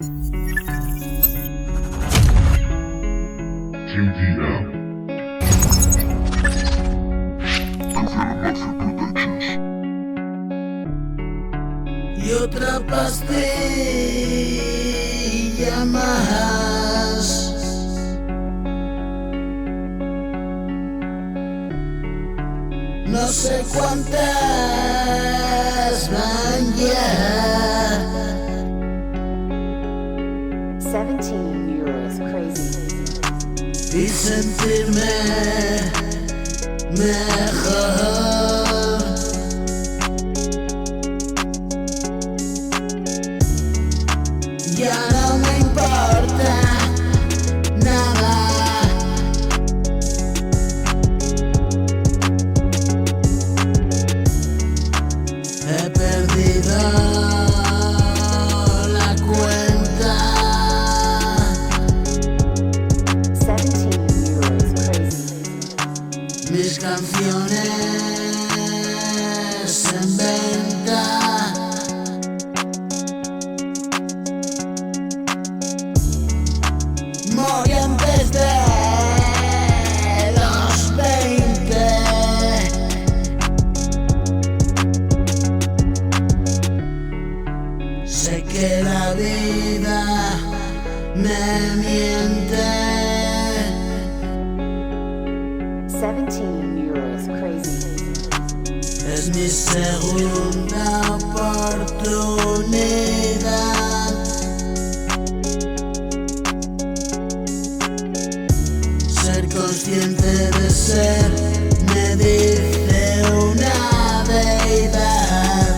JDM. Y otra pastilla más. No sé cuántas van ya. 17 euros, crazy. Y sentirme mejor. Ya no me importa nada. He perdido la cuenta. 17 euros, crazy. Mis canciones en venta. Morí antes de los 20. Sé que la vida me miente. 17 euros, crazy. Es mi segunda oportunidad. Ser consciente de ser, me dice una deidad.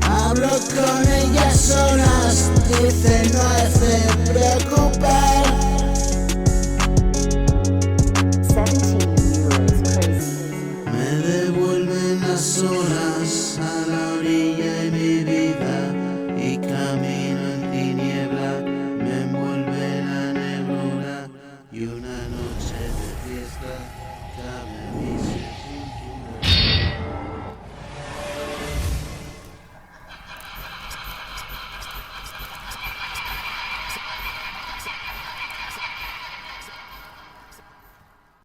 Hablo con ella solas, dice no hace preocupar.